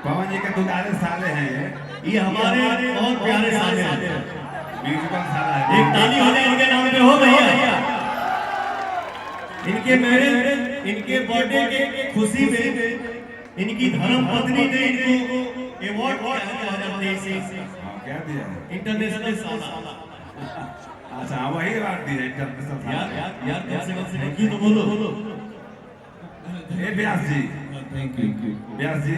पवन जी के दुलारे साले हैं ये हमारे बहुत प्यारे साले हैं। म्यूजिकल साला है। एक ताली हो जाए इनके नाम पे हो भैया। इनके मेरे इनके बर्थडे के खुशी में इनकी धर्म पत्नी ने इनको अवार्ड दिया 2023 क्या दिया है? इंटरनेशनल साला। अच्छा वही बात दी है इंटरनेशनल यार कम से कम क्यों तो बोलो। ए व्यास जी, थैंक यू। व्यास जी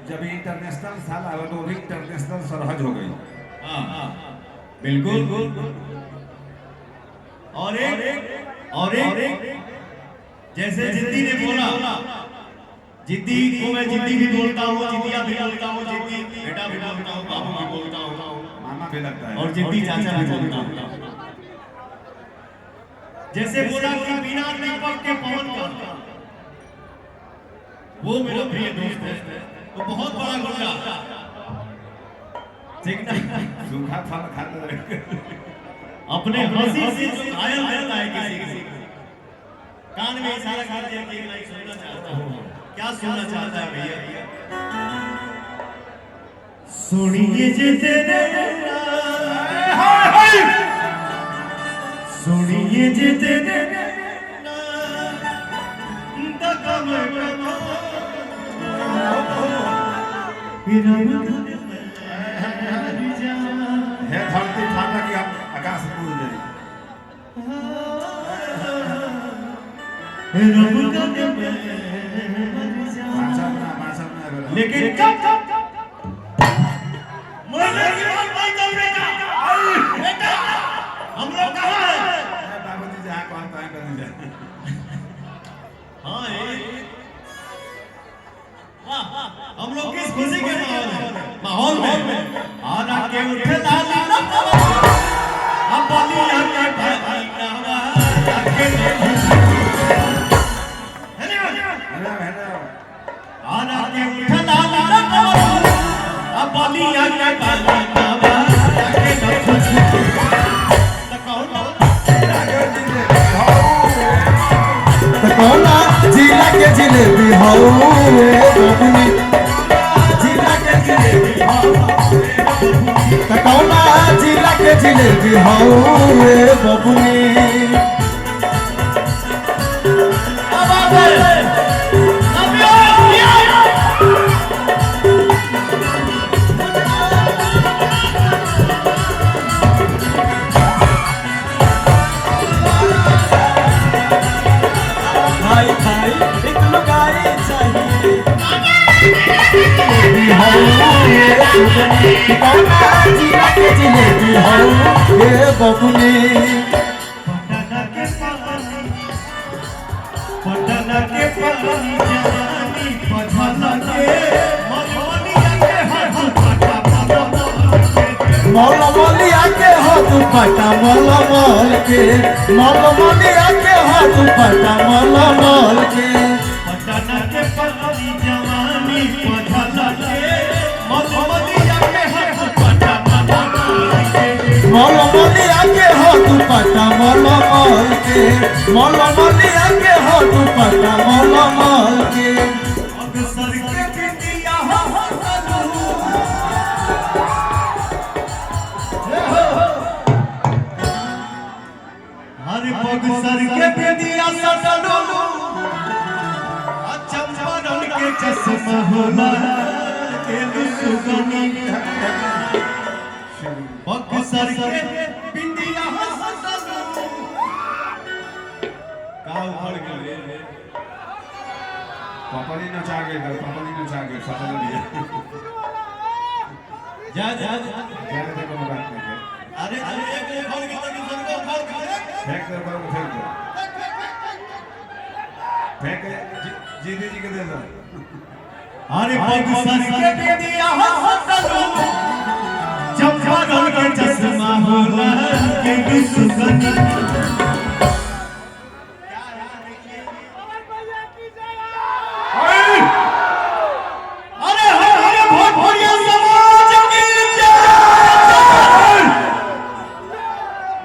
जब इंटरनेशनल साल आया तो भी इंटरनेशनल सरहद हो गई। हाँ बिल्कुल। और एक जैसे जिद्दी ने बोला, जिद्दी को मैं जिद्दी भी बोलता हूँ, जिद्दिया भी बोलता हूँ, जिद्दी बेटा भी बोलता हूँ, बाबू भी बोलता हूँ, मामा भी लगता है और जिद्दी चाचा भी बोलता हूँ। जैसे बोला कि बिना दीपक के पवन का वो मेरा प्रिय दोस्त है, तो बहुत बड़ा गुंडा सूखा फल खाते रहे। अपने हंसी से जो घायल करता है किसी को, कान में इशारा कर दिया कि मैं सुनना चाहता हूँ। क्या सुनना चाहता है भैया? सुनिए जे तेरे सुनिए जे तेरे है धरती फाटा की आकाश पूज गई। लेकिन कब मरने की बात नहीं कर बेटा। बेटा हम लोग कहाँ हैं? बाबूजी जहाँ कहता है कर दीजिए। हाँ हम लोग किस खुशी के माहौल में आना के उठे लाली अब बलिया के भाई नावा के आना के उठे लाली अब बलिया के भाई नावा के कौना जिला के जिलेबी हो बबुनी, जिला के जिलेबी हो कौना जिला के जिलेबी हो बबुनी। जिलेबी हो ये बबुनी। पटना के पानी जवानी पधला के मलमलिया के हाथ पटा मलमलिया के हाथ पटा मलमल के, मलमलिया के हाथ पटा मलमल के। पटना के पानी जवानी पधला के मलमलिया के हाथ पटा मलमल के। मलमलिया के हाथ पटा मलमल के, मलमलिया के हाथ पटा मलमल के। अक्सर के बिटिया हो हर पग सर के बिटिया सटलो चंपारण के चश्मा होला के सुगनी पग सर के बिटिया सटलो का उखड़ गए पापड़ी नचा गए, पापड़ी नचा गए, सफल दिए। जा क्या कहते को बात नहीं है। अरे एक उखड़ गया तो सबको उखड़ गए। फेंक दे पर फेंक दो। फेंक जीदी जी के दे दो। अरे पग सर के बिटिया सटलो चंपारण के चश्मा होला के सुगनी।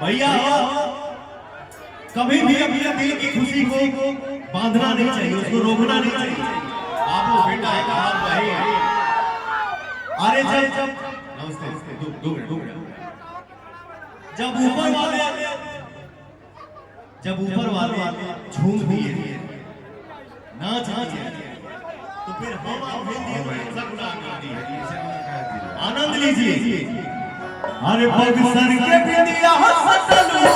भैया कभी भी अपने दिल की खुशी को बांधना नहीं चाहिए, उसको रोकना नहीं चाहिए। बाबू बेटा एक बात भाई अरे जब नमस्ते दो मिनट जब ऊपर वाले झूम दिए नाच दिए तो फिर हम आप भेज दिए तो ऐसा गुनाह कर दिए। आनंद लीजिए। अरे बक्सर के बिंदिया हसलू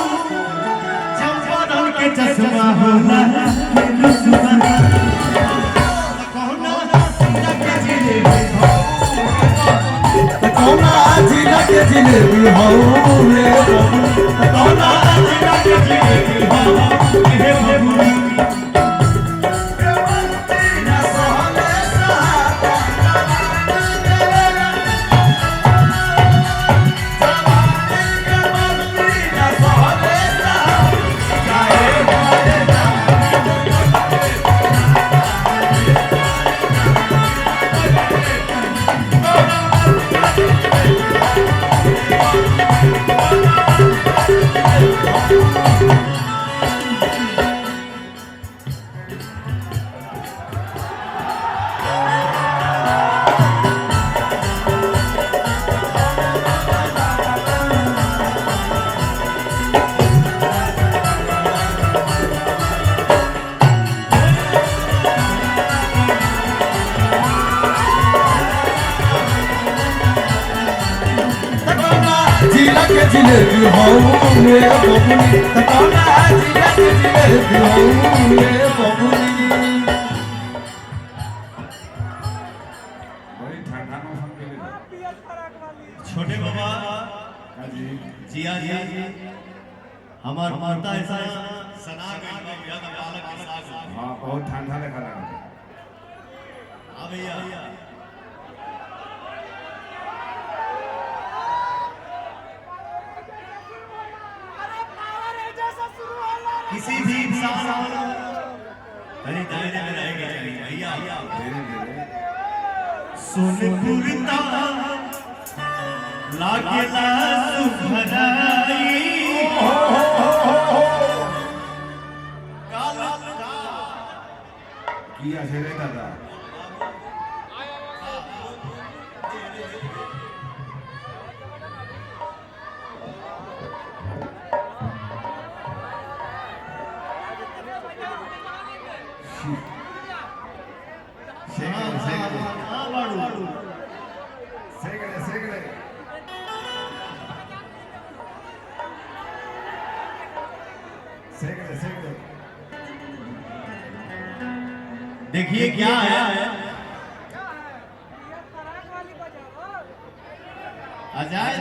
चंपारण के चश्मा होला कौना जिला के जिलेबी हो रे कौना जिला के जिलेबी हो रे बबुनी जिलेबी हो रे बबुनी कौना जिला के जिलेबी हो रे बबुनी। बड़ी ठंडा मौसम के लिए छोटे बाबा जिया जी हमार माता ऐसा सना गई बा बिया का बालक के साथ। हाँ बहुत ठंडा लगा लगा। हां भैया किसी भी इंसान अरे दायरे में रहेंगे भैया धीरे धीरे सोनपुरता लागेला सुभराई किया से रे दादा देखिए क्या है अजाय